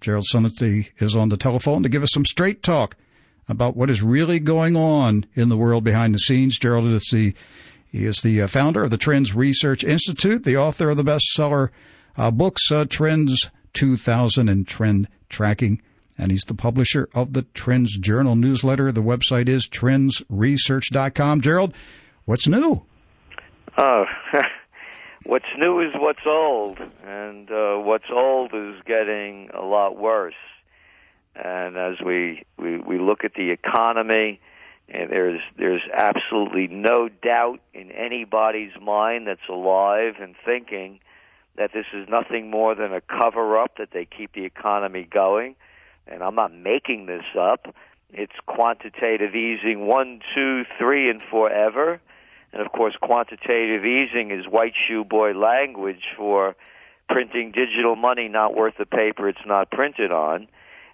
Gerald Celente is on the telephone to give us some straight talk about what is really going on in the world behind the scenes. Gerald is he is the founder of the Trends Research Institute, the author of the bestseller books Trends 2000 and Trend Tracking, and he's the publisher of the TrendsJournal newsletter. The website is TrendsResearch.com. Gerald, what's new? Oh, what's new is what's old, and what's old is getting a lot worse. And as we look at the economy, and there's absolutely no doubt in anybody's mind that's alive and thinking that this is nothing more than a cover-up, that they keep the economy going. And I'm not making this up. It's quantitative easing 1, 2, 3, and forever. And, of course, quantitative easing is white shoe boy language for printing digital money not worth the paper it's not printed on.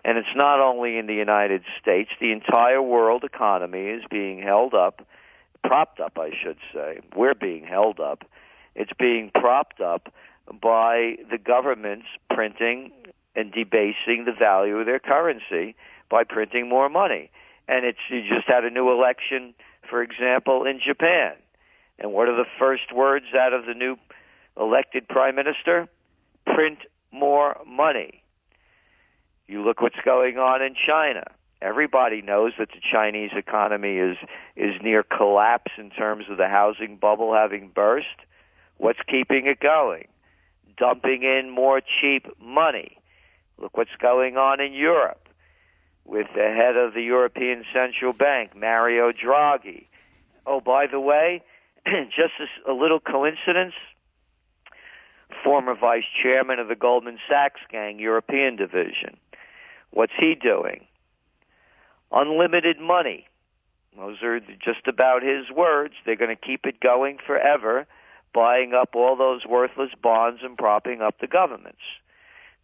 And it's not only in the United States. The entire world economy is being held up, propped up, I should say. We're being held up. It's being propped up by the governments printing and debasing the value of their currency by printing more money. And you just had a new election, for example, in Japan. And what are the first words out of the new elected prime minister? Print more money. You look what's going on in China. Everybody knows that the Chinese economy is near collapse in terms of the housing bubble having burst. What's keeping it going? Dumping in more cheap money. Look what's going on in Europe with the head of the European Central Bank, Mario Draghi. Oh, by the way, just a little coincidence, former vice chairman of the Goldman Sachs gang, European division. What's he doing? Unlimited money. Those are just about his words. They're going to keep it going forever, buying up all those worthless bonds and propping up the governments.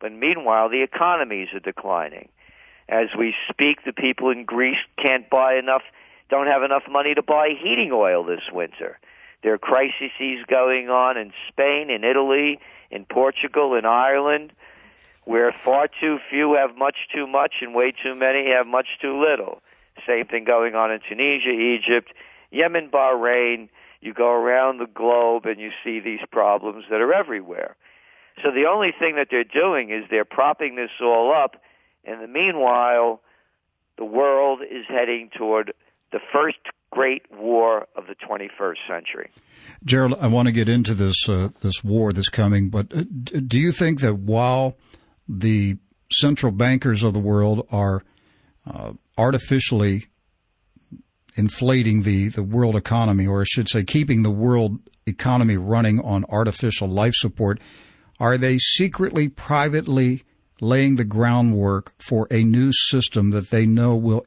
But meanwhile, the economies are declining. As we speak, the people in Greece don't have enough money to buy heating oil this winter. There are crises going on in Spain, in Italy, in Portugal, in Ireland, where far too few have much too much and way too many have much too little. Same thing going on in Tunisia, Egypt, Yemen, Bahrain. You go around the globe and you see these problems that are everywhere. So the only thing that they're doing is they're propping this all up. In the meanwhile, the world is heading toward the first great war of the 21st century. Gerald, I want to get into this war that's coming, but do you think that while the central bankers of the world are artificially inflating the world economy, or I should say keeping the world economy running on artificial life support, are they secretly, privately laying the groundwork for a new system that they know will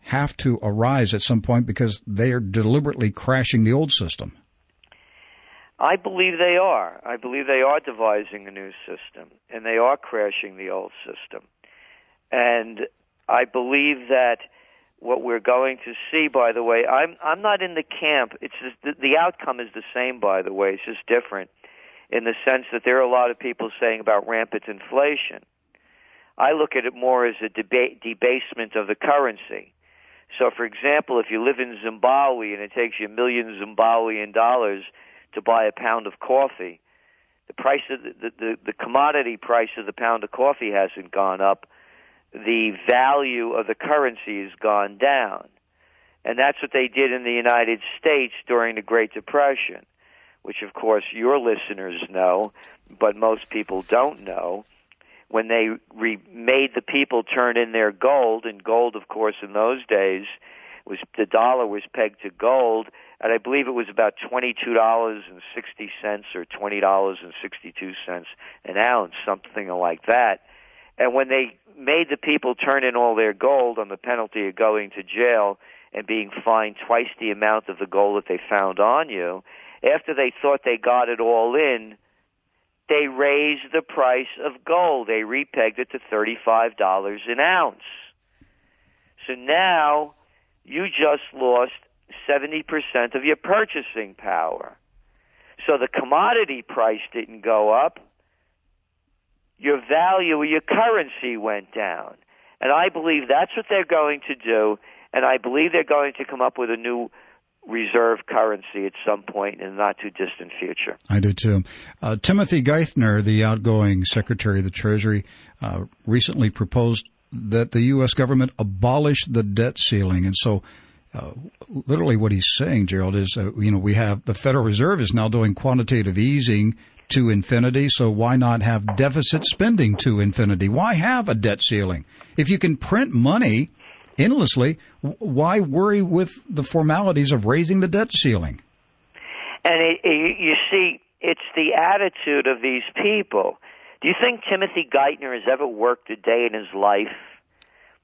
have to arise at some point because they are deliberately crashing the old system? I believe they are. I believe they are devising a new system, and they are crashing the old system. And I believe that what we're going to see, by the way, I'm not in the camp. It's just, the outcome is the same, by the way. It's just different in the sense that there are a lot of people saying about rampant inflation. I look at it more as a debasement of the currency. So, for example, if you live in Zimbabwe and it takes you $1 million Zimbabwean dollars to buy a pound of coffee, the price of the commodity price of the pound of coffee hasn't gone up. The value of the currency has gone down. And that's what they did in the United States during the Great Depression, which, of course, your listeners know, but most people don't know. When they made the people turn in their gold, and gold, of course, in those days, the dollar was pegged to gold, and I believe it was about $22.60 or $20.62 an ounce, something like that. And when they made the people turn in all their gold on the penalty of going to jail and being fined twice the amount of the gold that they found on you, after they thought they got it all in, they raised the price of gold. They repegged it to $35 an ounce. So now you just lost 70% of your purchasing power. So the commodity price didn't go up. your value of your currency went down. And I believe that's what they're going to do, and I believe they're going to come up with a new reserve currency at some point in the not-too-distant future. I do, too. Timothy Geithner, the outgoing Secretary of the Treasury, recently proposed that the U.S. government abolish the debt ceiling. And so literally what he's saying, Gerald, is, we have the Federal Reserve is now doing quantitative easing to infinity, so why not have deficit spending to infinity? Why have a debt ceiling? If you can print money endlessly, why worry with the formalities of raising the debt ceiling? And you see, it's the attitude of these people. Do you think Timothy Geithner has ever worked a day in his life?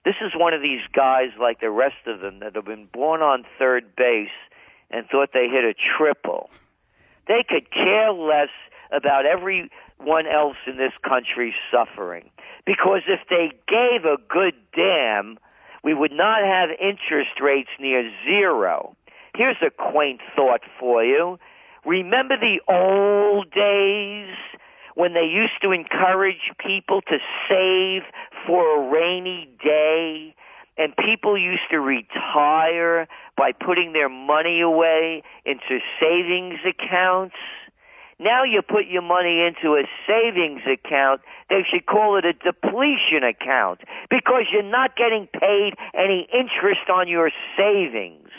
This is one of these guys like the rest of them that have been born on third base and thought they hit a triple. They could care less about everyone else in this country suffering. Because if they gave a good damn, we would not have interest rates near zero. Here's a quaint thought for you. Remember the old days when they used to encourage people to save for a rainy day, and people used to retire by putting their money away into savings accounts? Now you put your money into a savings account, they should call it a depletion account because you're not getting paid any interest on your savings.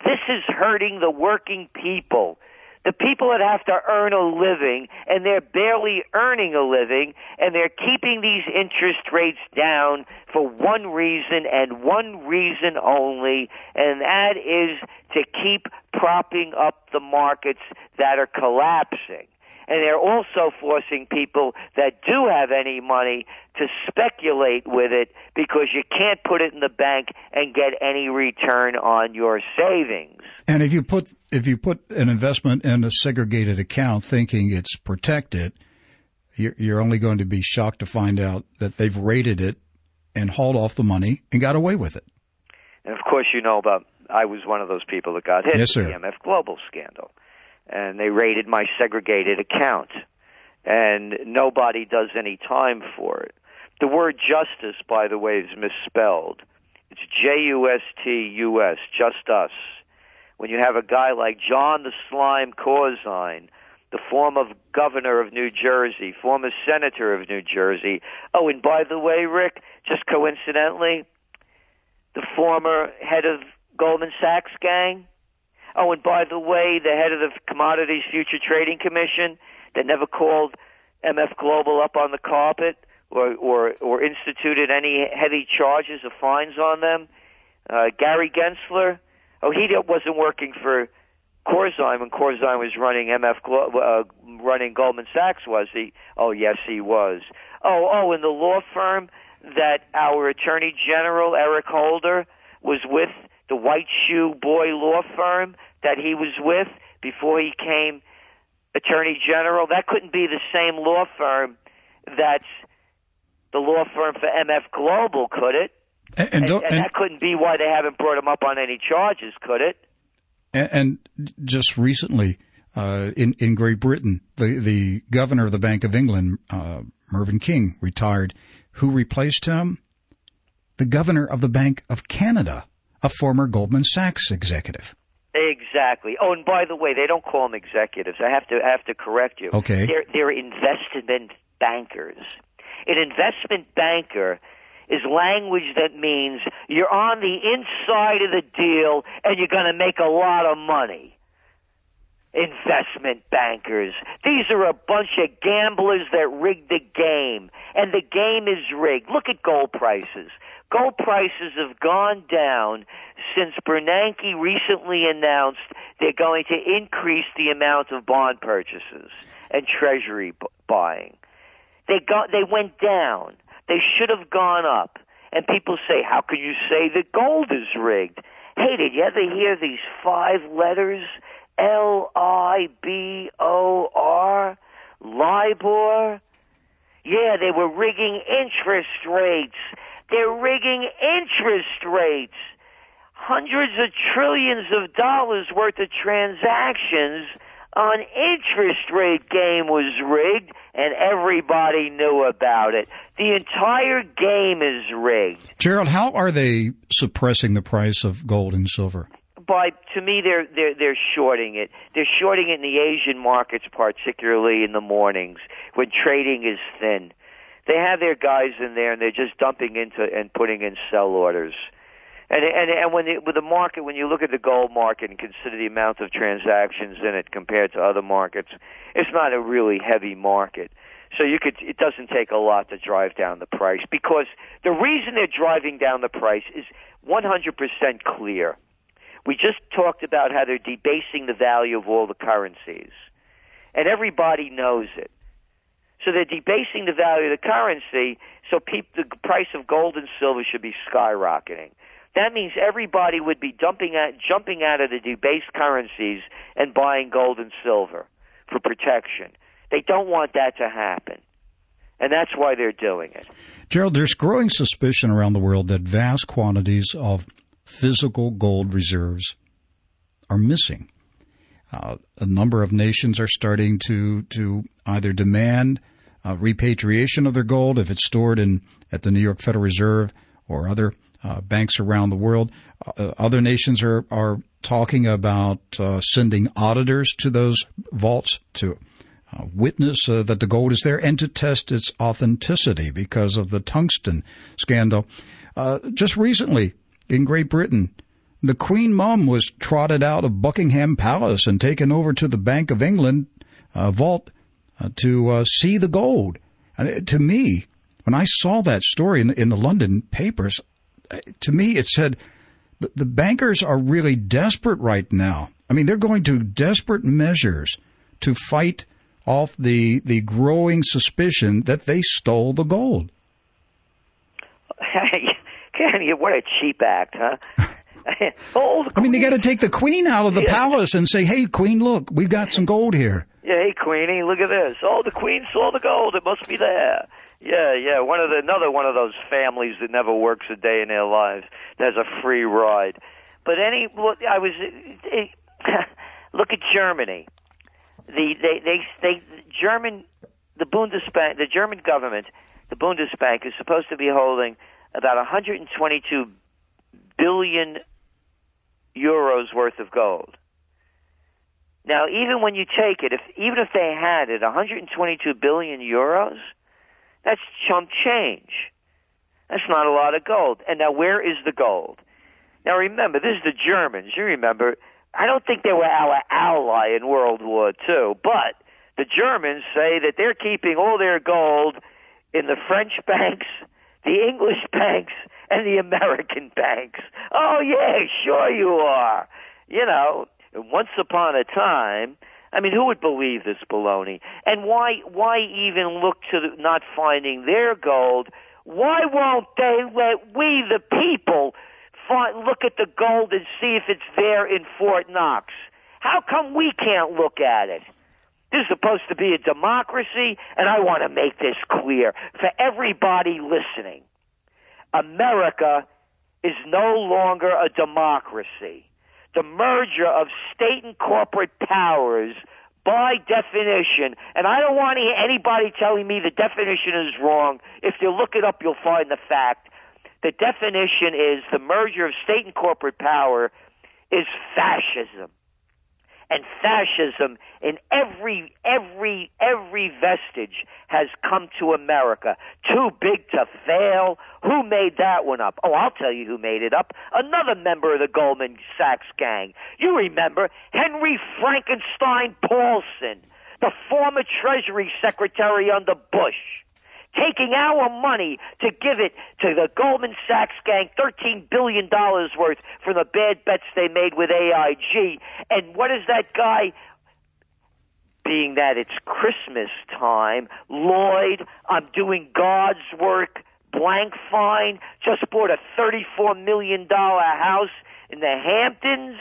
This is hurting the working people. The people that have to earn a living, and they're barely earning a living, and they're keeping these interest rates down for one reason and one reason only, and that is to keep propping up the markets that are collapsing. And they're also forcing people that do have any money to speculate with it because you can't put it in the bank and get any return on your savings. And if you put an investment in a segregated account thinking it's protected, you're only going to be shocked to find out that they've raided it and hauled off the money and got away with it. And of course, I was one of those people that got hit with the MF Global scandal. And they raided my segregated account. And nobody does any time for it. The word justice, by the way, is misspelled. It's J-U-S-T-U-S, just us. When you have a guy like John the Slime Corzine, the former governor of New Jersey, former senator of New Jersey. Oh, and by the way, Rick, just coincidentally, the former head of Goldman Sachs gang. Oh, and by the way, the head of the Commodities Future Trading Commission that never called MF Global up on the carpet or instituted any heavy charges or fines on them. Gary Gensler. Oh, he wasn't working for Corzine when Corzine was running running Goldman Sachs, was he? Oh, yes, he was. Oh, and the law firm that our Attorney General, Eric Holder, was with, the White Shoe Boy law firm that he was with before he became Attorney General, that couldn't be the same law firm that's the law firm for MF Global, could it? And that couldn't be why they haven't brought him up on any charges, could it? And just recently, in Great Britain, the governor of the Bank of England, Mervyn King, retired. Who replaced him? The governor of the Bank of Canada, a former Goldman Sachs executive. Exactly. Oh, and by the way, they don't call them executives. I have to correct you. Okay. They're investment bankers. An investment banker is language that means you're on the inside of the deal and you're going to make a lot of money. Investment bankers. These are a bunch of gamblers that rigged the game, and the game is rigged. Look at gold prices. Gold prices have gone down since Bernanke recently announced they're going to increase the amount of bond purchases and treasury buying. They went down. They should have gone up. And people say, how can you say that gold is rigged? Hey, did you ever hear these 5 letters? L-I-B-O-R? LIBOR? Yeah, they were rigging interest rates. They're rigging interest rates. Hundreds of trillions of dollars worth of transactions An interest rate game was rigged, and everybody knew about it. The entire game is rigged. Gerald, how are they suppressing the price of gold and silver? To me, they're shorting it. They're shorting it in the Asian markets, particularly in the mornings when trading is thin. They have their guys in there, and they're just dumping into and putting in sell orders. And with the market, when you look at the gold market and consider the amount of transactions in it compared to other markets, it's not a really heavy market. So it doesn't take a lot to drive down the price, because the reason they're driving down the price is 100% clear. We just talked about how they're debasing the value of all the currencies, and everybody knows it. So they're debasing the value of the currency, so the price of gold and silver should be skyrocketing. That means everybody would be jumping out of the debased currencies and buying gold and silver for protection. They don't want that to happen, and that's why they're doing it. Gerald, there's growing suspicion around the world that vast quantities of physical gold reserves are missing. A number of nations are starting to either demand repatriation of their gold if it's stored at the New York Federal Reserve or other banks around the world. Other nations are talking about sending auditors to those vaults to witness that the gold is there and to test its authenticity because of the tungsten scandal. Just recently, in Great Britain, the Queen Mum was trotted out of Buckingham Palace and taken over to the Bank of England vault to see the gold. And to me, when I saw that story in the London papers, to me it said the bankers are really desperate right now. I mean, they're going to desperate measures to fight off the growing suspicion that they stole the gold. Kenny, what a cheap act, huh? I mean, they got to take the Queen out of the palace and say, "Hey, Queen, look, we've got some gold here." Yeah, hey, Queenie, look at this. Oh, the Queen saw the gold. It must be there. Yeah. Another one of those families that never works a day in their lives. That has a free ride. But look at Germany. The German government, the Bundesbank, is supposed to be holding about 122 billion euros worth of gold. Now, even when you take it, even if they had it, 122 billion euros, that's chump change. That's not a lot of gold. And now, where is the gold? Now, remember, this is the Germans. You remember, I don't think they were our ally in World War II, but the Germans say that they're keeping all their gold in the French banks, the English banks, and the American banks. Oh, yeah, sure you are. You know, once upon a time, I mean, who would believe this baloney? And why even look to not finding their gold? Why won't they let we, the people, look at the gold and see if it's there in Fort Knox? How come we can't look at it? This is supposed to be a democracy, and I want to make this clear for everybody listening. America is no longer a democracy. The merger of state and corporate powers, by definition, and I don't want anybody telling me the definition is wrong. If you look it up, you'll find the fact. The definition is the merger of state and corporate power is fascism. And fascism in every vestige has come to America. Too big to fail. Who made that one up? Oh, I'll tell you who made it up. Another member of the Goldman Sachs gang. You remember Henry Frankenstein Paulson, the former Treasury Secretary under Bush, taking our money to give it to the Goldman Sachs gang, $13 billion worth for the bad bets they made with AIG. And what is that guy? Being that it's Christmas time, Lloyd, I'm doing God's work, blank fine, just bought a $34 million house in the Hamptons.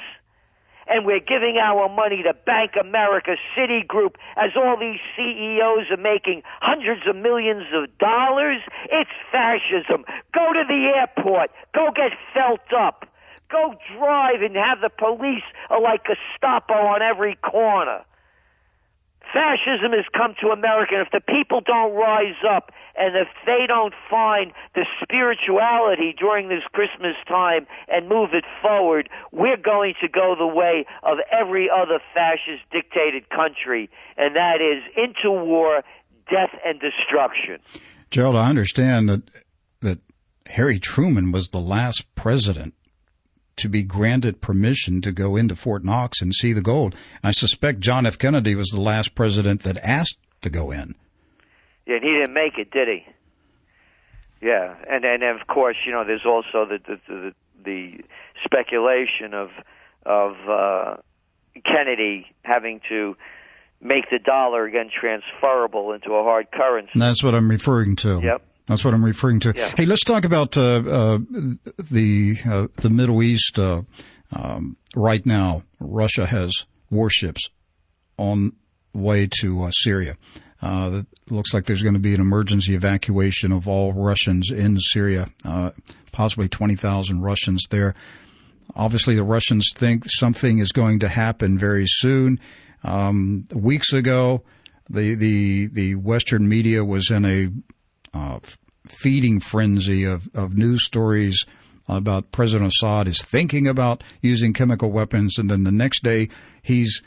And we're giving our money to Bank America, Citigroup, as all these CEOs are making hundreds of millions of dollars. It's fascism. Go to the airport. Go get felt up. Go drive and have the police like Gestapo on every corner. Fascism has come to America, and if the people don't rise up and if they don't find the spirituality during this Christmas time and move it forward, we're going to go the way of every other fascist dictated country, and that is into war, death, and destruction. Gerald, I understand that Harry Truman was the last president to be granted permission to go into Fort Knox and see the gold. I suspect John F. Kennedy was the last president that asked to go in. Yeah, and he didn't make it, did he? Yeah, and of course, you know, there's also the speculation of Kennedy having to make the dollar again transferable into a hard currency. And that's what I'm referring to. Yep. That's what I'm referring to. Yeah. Hey, let's talk about the Middle East. Right now, Russia has warships on the way to Syria. It looks like there's going to be an emergency evacuation of all Russians in Syria, possibly 20,000 Russians there. Obviously, the Russians think something is going to happen very soon. Weeks ago, the Western media was in a feeding frenzy of news stories about President Assad is thinking about using chemical weapons, and then the next day he's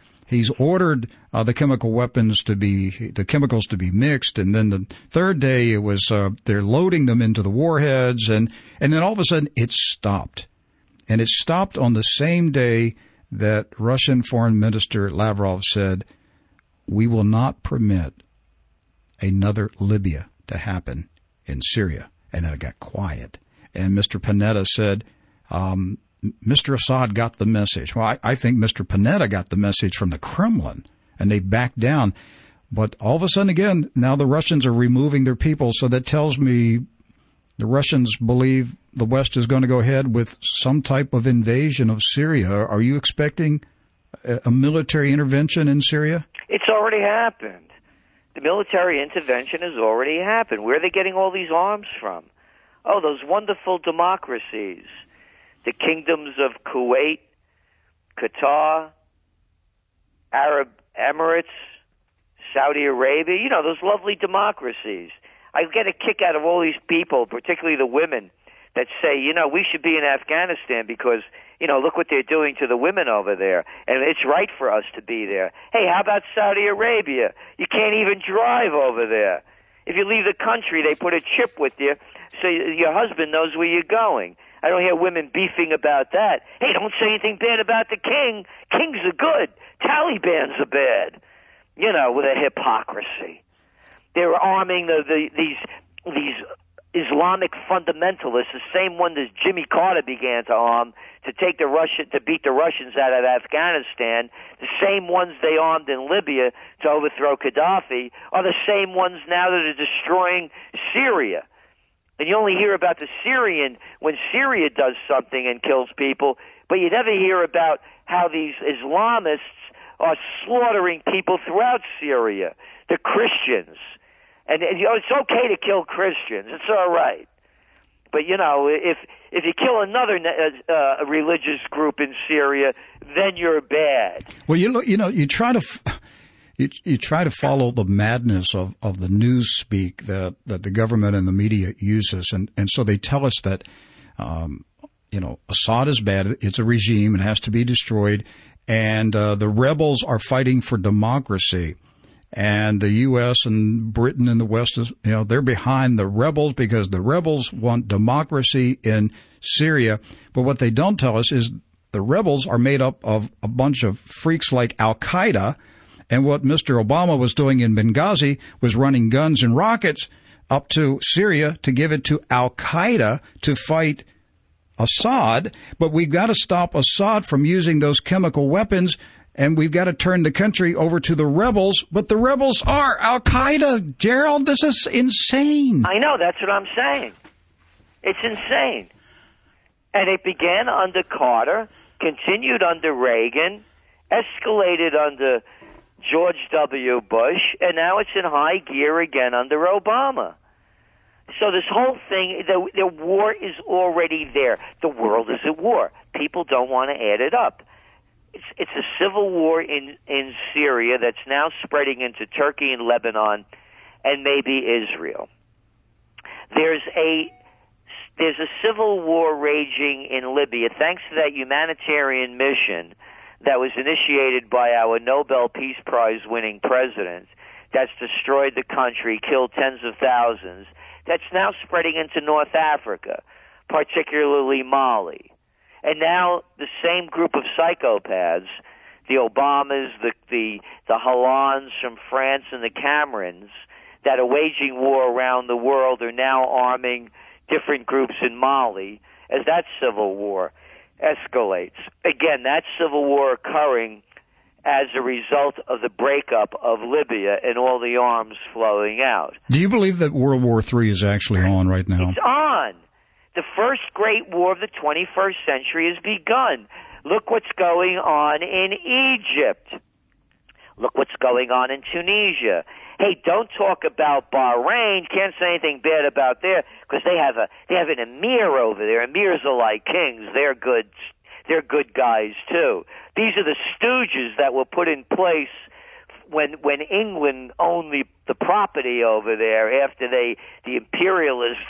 ordered the chemicals to be mixed, and then the third day it was they're loading them into the warheads, and then all of a sudden it stopped, and it stopped on the same day that Russian Foreign Minister Lavrov said, "We will not permit another Libya to happen in Syria." And then it got quiet. And Mr. Panetta said, Mr. Assad got the message. Well, I think Mr. Panetta got the message from the Kremlin, and they backed down. But all of a sudden, again, now the Russians are removing their people. So that tells me the Russians believe the West is going to go ahead with some type of invasion of Syria. Are you expecting a military intervention in Syria? It's already happened. The military intervention has already happened. Where are they getting all these arms from? Oh, those wonderful democracies. The kingdoms of Kuwait, Qatar, Arab Emirates, Saudi Arabia, you know, those lovely democracies. I get a kick out of all these people, particularly the women, that say, you know, we should be in Afghanistan because, you know, look what they're doing to the women over there, and it's right for us to be there. Hey, how about Saudi Arabia? You can't even drive over there. If you leave the country, they put a chip with you so your husband knows where you're going. I don't hear women beefing about that. Hey, don't say anything bad about the king. Kings are good. Talibans are bad. You know, with a hypocrisy. They're arming these Islamic fundamentalists, the same one that Jimmy Carter began to arm to beat the Russians out of Afghanistan. The same ones they armed in Libya to overthrow Gaddafi are the same ones now that are destroying Syria. And you only hear about the Syrian when Syria does something and kills people, but you never hear about how these Islamists are slaughtering people throughout Syria, the Christians. And you know, it's okay to kill Christians. It's all right. But, you know, if you kill another religious group in Syria, then you're bad. Well, you try to follow the madness of the news speak that the government and the media uses, and so they tell us that Assad is bad. It's a regime. It has to be destroyed, and the rebels are fighting for democracy. And the U.S. and Britain and the West they're behind the rebels because the rebels want democracy in Syria. But what they don't tell us is the rebels are made up of a bunch of freaks like Al-Qaeda. And what Mr. Obama was doing in Benghazi was running guns and rockets up to Syria to give it to Al-Qaeda to fight Assad. But we've got to stop Assad from using those chemical weapons. And we've got to turn the country over to the rebels, but the rebels are Al-Qaeda. Gerald, this is insane. I know, that's what I'm saying. It's insane. And it began under Carter, continued under Reagan, escalated under George W. Bush, and now it's in high gear again under Obama. So this whole thing, the war is already there. The world is at war. People don't want to add it up. it's a civil war in Syria that's now spreading into Turkey and Lebanon and maybe Israel. There's a civil war raging in Libya thanks to that humanitarian mission that was initiated by our Nobel Peace Prize winning president that's destroyed the country, killed tens of thousands, that's now spreading into North Africa, particularly Mali. And now the same group of psychopaths, the Obamas, the Hollands from France and the Camerons, that are waging war around the world are now arming different groups in Mali as that civil war escalates. Again, that civil war occurring as a result of the breakup of Libya and all the arms flowing out. Do you believe that World War III is actually on right now? It's on. The first great war of the 21st century has begun. Look what's going on in Egypt. Look what's going on in Tunisia. Hey, don't talk about Bahrain. Can't say anything bad about there because they have an emir over there. Emirs are like kings. They're good. They're good guys too. These are the stooges that were put in place when England owned the property over there after the imperialists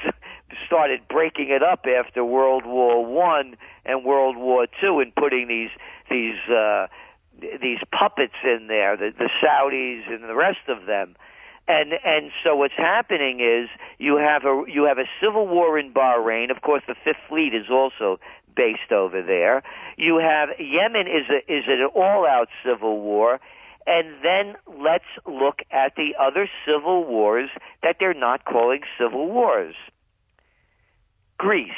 started breaking it up after World War I and World War II and putting these puppets in there, the Saudis and the rest of them. And so what's happening is you have a civil war in Bahrain. Of course, the Fifth Fleet is also based over there. You have Yemen is an all-out civil war. And then let's look at the other civil wars that they're not calling civil wars. Greece.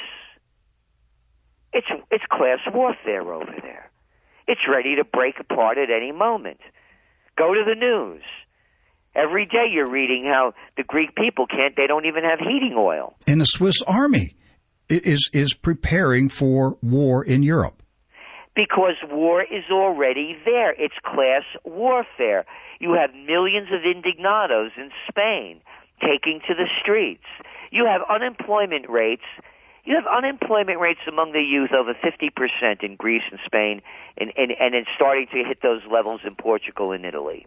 It's class warfare over there. It's ready to break apart at any moment. Go to the news. Every day you're reading how the Greek people they don't even have heating oil. And the Swiss army is preparing for war in Europe. Because war is already there. It's class warfare. You have millions of indignados in Spain taking to the streets. You have unemployment rates. You have unemployment rates among the youth over 50% in Greece and Spain, and it's starting to hit those levels in Portugal and Italy.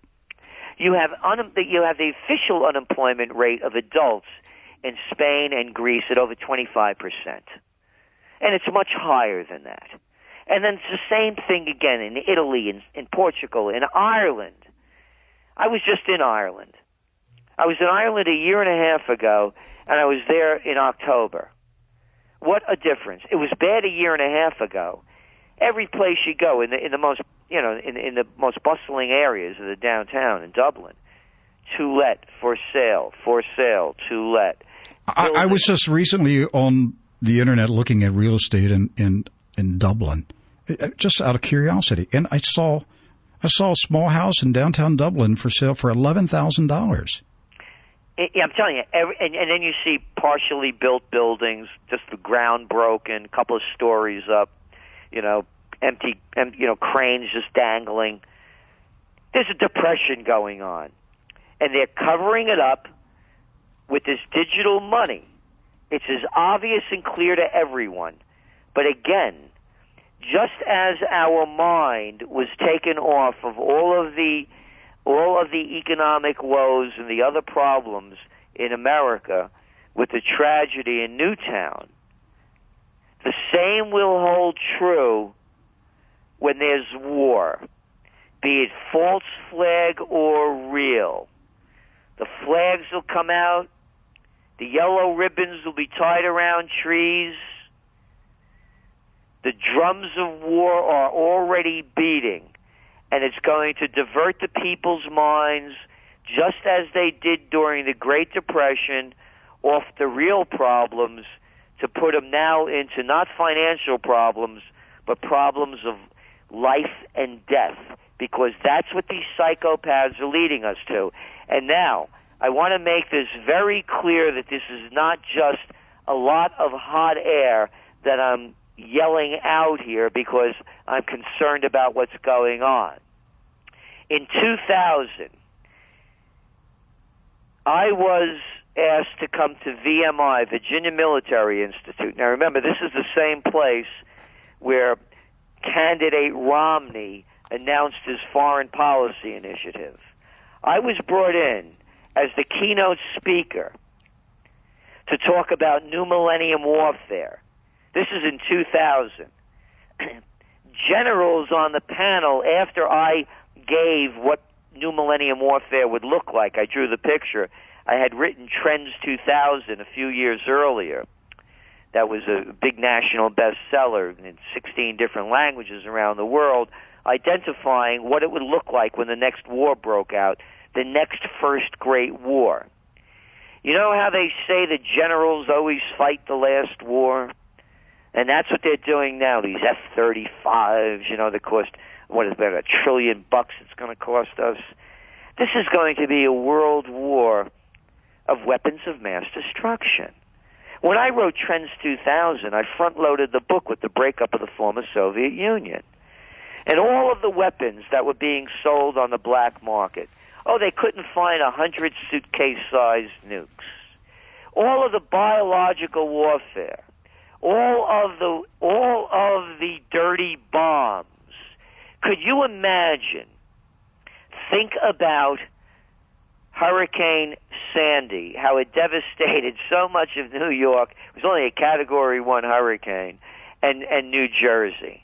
You have the official unemployment rate of adults in Spain and Greece at over 25%, and it's much higher than that. And then it's the same thing again in Italy, in Portugal, in Ireland. I was just in Ireland. I was in Ireland a year and a half ago, and I was there in October. What a difference! It was bad a year and a half ago. Every place you go in the most in the most bustling areas of the downtown in Dublin, to let, for sale, to let. I was just recently on the internet looking at real estate in Dublin, just out of curiosity, and I saw a small house in downtown Dublin for sale for $11,000. Yeah, I'm telling you, and then you see partially built buildings, just the ground broken, a couple of stories up, empty, cranes just dangling. There's a depression going on, and they're covering it up with this digital money. It's as obvious and clear to everyone. But again, just as our mind was taken off of all of the economic woes and the other problems in America with the tragedy in Newtown, the same will hold true when there's war, be it false flag or real. The flags will come out, the yellow ribbons will be tied around trees, the drums of war are already beating, and it's going to divert the people's minds, just as they did during the Great Depression, off the real problems to put them now into not financial problems, but problems of life and death, because that's what these psychopaths are leading us to. And now, I want to make this very clear that this is not just a lot of hot air that I'm yelling out here because I'm concerned about what's going on. In 2000, I was asked to come to VMI, Virginia Military Institute. Now remember, this is the same place where candidate Romney announced his foreign policy initiative, I was brought in as the keynote speaker to talk about new millennium warfare. This is in 2000. Generals on the panel, after I gave what new millennium warfare would look like, I drew the picture. I had written Trends 2000 a few years earlier. That was a big national bestseller in 16 different languages around the world, identifying what it would look like when the next war broke out, the next first great war. You know how they say the generals always fight the last war? And that's what they're doing now, these F-35s, that cost, what is that, $1 trillion it's going to cost us? This is going to be a world war of weapons of mass destruction. When I wrote Trends 2000, I front-loaded the book with the breakup of the former Soviet Union. And all of the weapons that were being sold on the black market, they couldn't find 100 suitcase-sized nukes. All of the biological warfare, all of the dirty bombs. Could you imagine? Think about Hurricane Sandy, how it devastated so much of New York. It was only a Category 1 hurricane, and New Jersey.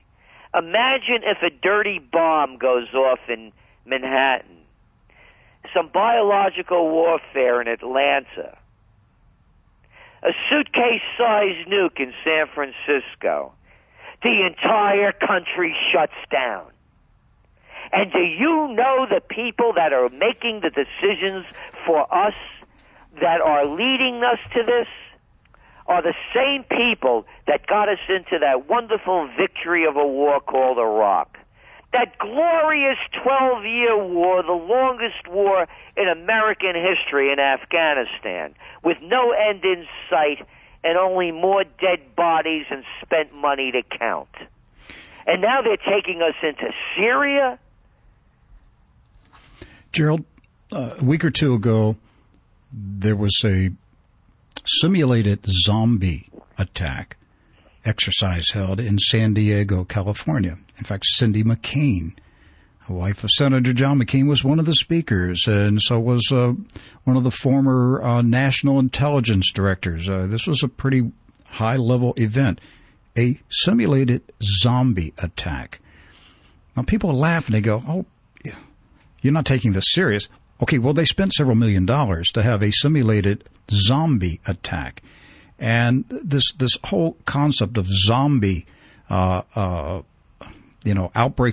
Imagine if a dirty bomb goes off in Manhattan, some biological warfare in Atlanta, a suitcase-sized nuke in San Francisco. The entire country shuts down. And do you know the people that are making the decisions for us, that are leading us to this, are the same people that got us into that wonderful victory of a war called Iraq? That glorious 12-year war, the longest war in American history in Afghanistan, with no end in sight and only more dead bodies and spent money to count. And now they're taking us into Syria? Gerald, a week or two ago, there was a simulated zombie attack exercise held in San Diego, California. In fact, Cindy McCain, the wife of Senator John McCain, was one of the speakers, and so was one of the former national intelligence directors. This was a pretty high-level event, a simulated zombie attack. Now, people laugh and they go, "Oh, you're not taking this serious." Okay, well, they spent several $1 million to have a simulated zombie attack. And this whole concept of zombie, outbreaks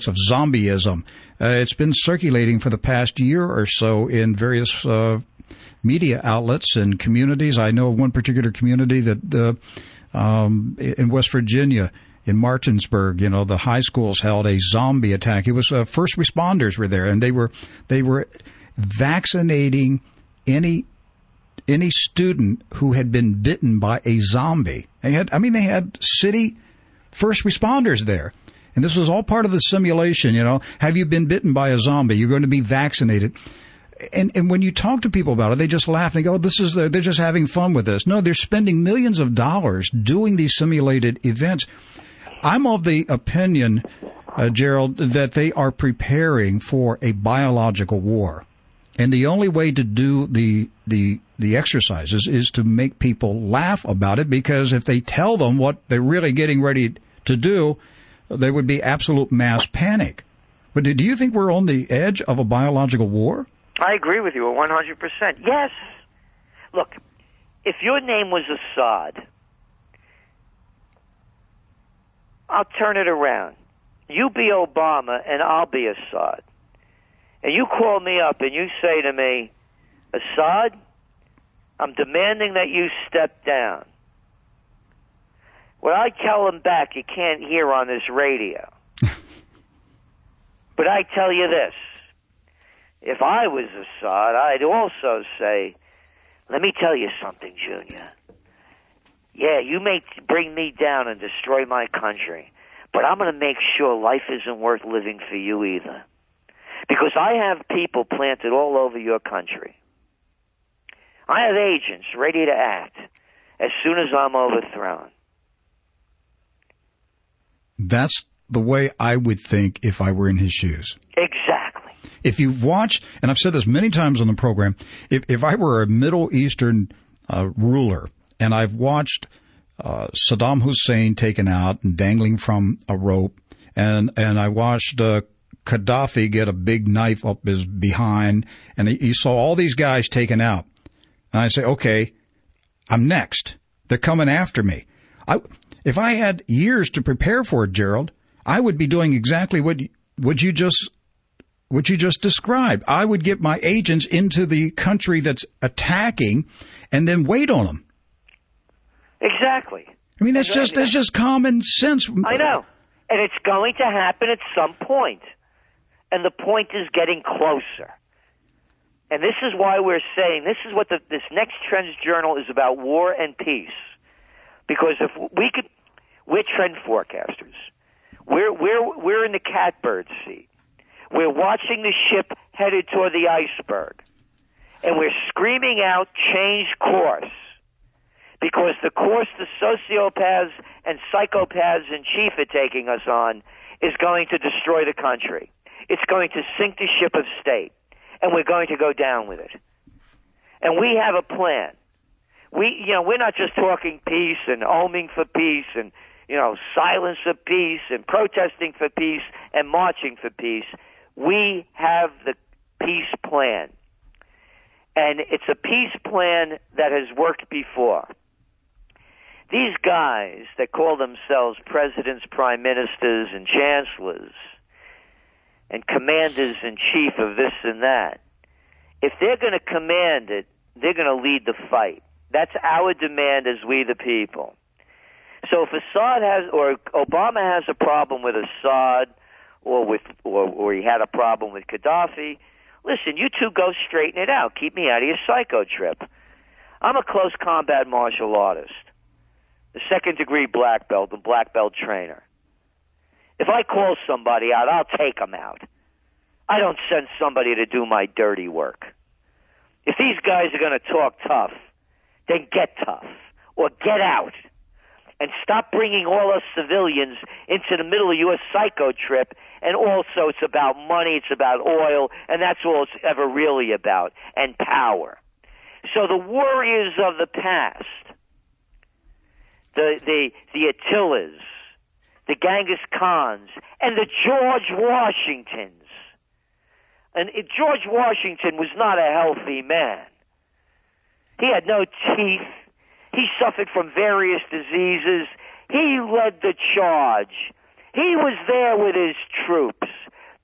of zombieism, it's been circulating for the past year or so in various media outlets and communities. I know of one particular community that in West Virginia, in Martinsburg, the high schools held a zombie attack. It was first responders were there, and they were vaccinating any student who had been bitten by a zombie. They had city first responders there. And this was all part of the simulation, Have you been bitten by a zombie? You're going to be vaccinated. And when you talk to people about it, they just laugh. They go, they're just having fun with this. No, they're spending millions of dollars doing these simulated events. I'm of the opinion, Gerald, that they are preparing for a biological war. And the only way to do the exercises is to make people laugh about it, because if they tell them what they're really getting ready to do, there would be absolute mass panic. But do you think we're on the edge of a biological war? I agree with you 100%. Yes. Look, if your name was Assad, I'll turn it around. You be Obama and I'll be Assad. And you call me up and you say to me, Assad, I'm demanding that you step down. What I tell him back, you can't hear on this radio. But I tell you this. If I was Assad, I'd also say, let me tell you something, Junior. Yeah, you may bring me down and destroy my country, but I'm going to make sure life isn't worth living for you either. Because I have people planted all over your country. I have agents ready to act as soon as I'm overthrown. That's the way I would think if I were in his shoes. Exactly. If you've watched, and I've said this many times on the program, if I were a Middle Eastern ruler and I've watched Saddam Hussein taken out and dangling from a rope, and I watched Gaddafi get a big knife up his behind, and he saw all these guys taken out. And I say, okay, I'm next. They're coming after me. If I had years to prepare for it, Gerald, I would be doing exactly what you just described. I would get my agents into the country that's attacking and then wait on them. Exactly. I mean, that's just common sense. I know. And it's going to happen at some point. And the point is getting closer. And this is why we're saying, this is what this next Trends Journal is about, war and peace. Because if we could, we're trend forecasters. We're in the catbird seat. We're watching the ship headed toward the iceberg. And we're screaming out, change course. Because the course the sociopaths and psychopaths in chief are taking us on is going to destroy the country. It's going to sink the ship of state. And we're going to go down with it. And we have a plan. We're not just talking peace and oming for peace and, silence for peace and protesting for peace and marching for peace. We have the peace plan. And it's a peace plan that has worked before. These guys that call themselves presidents, prime ministers, and chancellors, and commanders-in-chief of this and that, if they're going to command it, they're going to lead the fight. That's our demand as we the people. So if Assad has, or Obama has a problem with Assad, or he had a problem with Gaddafi, listen, you two go straighten it out. Keep me out of your psycho trip. I'm a close combat martial artist, a second-degree black belt, a black belt trainer. If I call somebody out, I'll take them out. I don't send somebody to do my dirty work. If these guys are going to talk tough, then get tough or get out and stop bringing all us civilians into the middle of your psycho trip. And also it's about money, it's about oil, and that's all it's ever really about, and power. So the warriors of the past, the Attilas, the Genghis Khans, and the George Washingtons. And George Washington was not a healthy man. He had no teeth. He suffered from various diseases. He led the charge. He was there with his troops.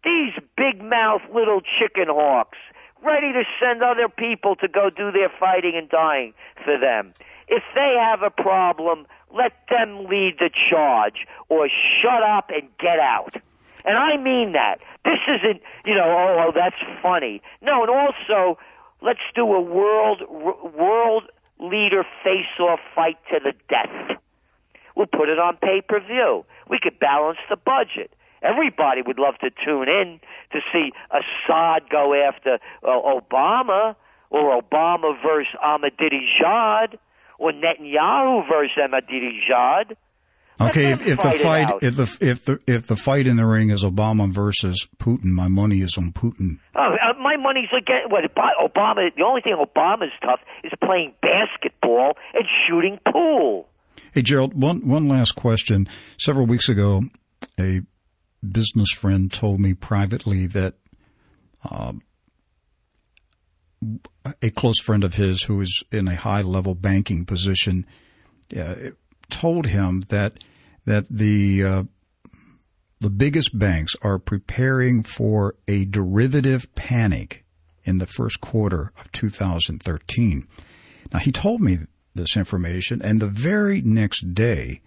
These big-mouthed little chicken hawks, ready to send other people to go do their fighting and dying for them. If they have a problem, let them lead the charge, or shut up and get out. And I mean that. This isn't, oh, that's funny. No, and also, let's do a world leader face-off fight to the death. We'll put it on pay-per-view. We could balance the budget. Everybody would love to tune in to see Assad go after Obama, or Obama versus Ahmadinejad, or Netanyahu versus Ahmadinejad. Okay, if the fight in the ring is Obama versus Putin, my money is on Putin. Oh, my money's against Obama. The only thing Obama's tough is playing basketball and shooting pool. Hey, Gerald, one last question. Several weeks ago, a business friend told me privately that a close friend of his who is in a high-level banking position told him that the biggest banks are preparing for a derivative panic in the first quarter of 2013. Now, he told me this information, and the very next day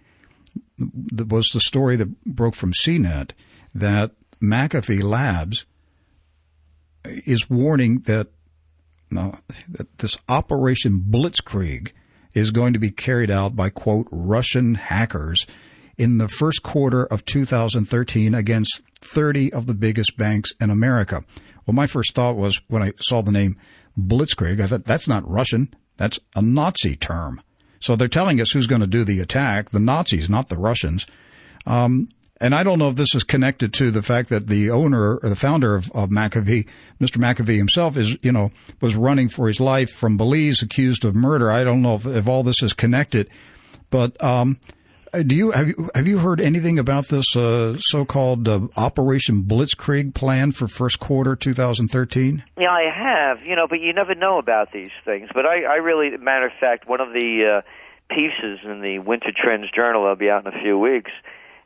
was the story that broke from CNET that McAfee Labs is warning that this Operation Blitzkrieg is going to be carried out by, quote, Russian hackers in the first quarter of 2013 against 30 of the biggest banks in America. Well, my first thought was when I saw the name Blitzkrieg, I thought that's not Russian. That's a Nazi term. So they're telling us who's going to do the attack, the Nazis, not the Russians. And I don't know if this is connected to the fact that the owner or the founder of McAfee, Mr. McAfee himself, was running for his life from Belize, accused of murder. I don't know if all this is connected, but have you heard anything about this so-called Operation Blitzkrieg plan for first quarter 2013? Yeah, I have. But you never know about these things. But I really, matter of fact, one of the pieces in the Winter Trends Journal that'll be out in a few weeks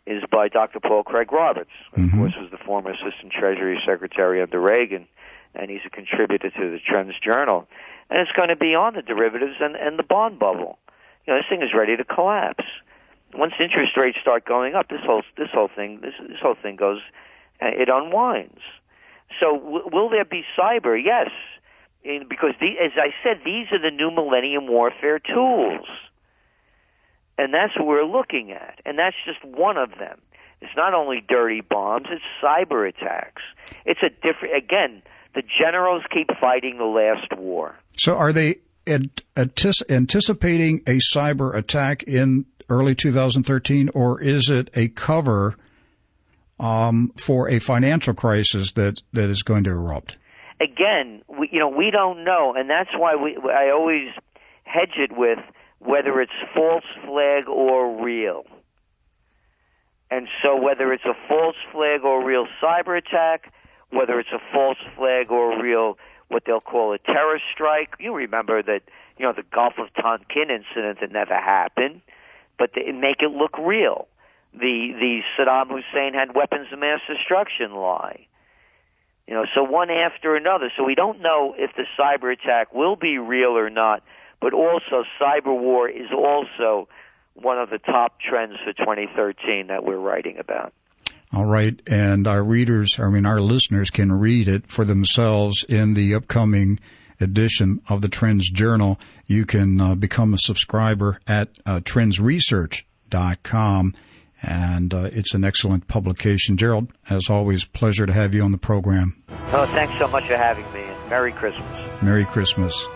is by Dr. Paul Craig Roberts. Of course, was the former Assistant Treasury Secretary under Reagan, and he's a contributor to the Trends Journal. And it's going to be on the derivatives and the bond bubble. This thing is ready to collapse. Once interest rates start going up, this whole thing goes, it unwinds. So will there be cyber? Yes, because as I said, these are the new millennium warfare tools. And that's what we're looking at. And that's just one of them. It's not only dirty bombs, it's cyber attacks. It's a different, again, the generals keep fighting the last war. So are they anticipating a cyber attack in early 2013, or is it a cover for a financial crisis that is going to erupt? Again, we don't know, and that's why I always hedge it with whether it's false flag or real. And so whether it's a false flag or real cyber attack, whether it's a false flag or real what they'll call a terror strike. You remember that, the Gulf of Tonkin incident that never happened, but they make it look real. The Saddam Hussein had weapons of mass destruction lie. So one after another. So we don't know if the cyber attack will be real or not, but also cyber war is also one of the top trends for 2013 that we're writing about. All right. And our listeners can read it for themselves in the upcoming edition of the Trends Journal. You can become a subscriber at TrendsResearch.com. And it's an excellent publication. Gerald, as always, pleasure to have you on the program. Oh, thanks so much for having me, and Merry Christmas. Merry Christmas.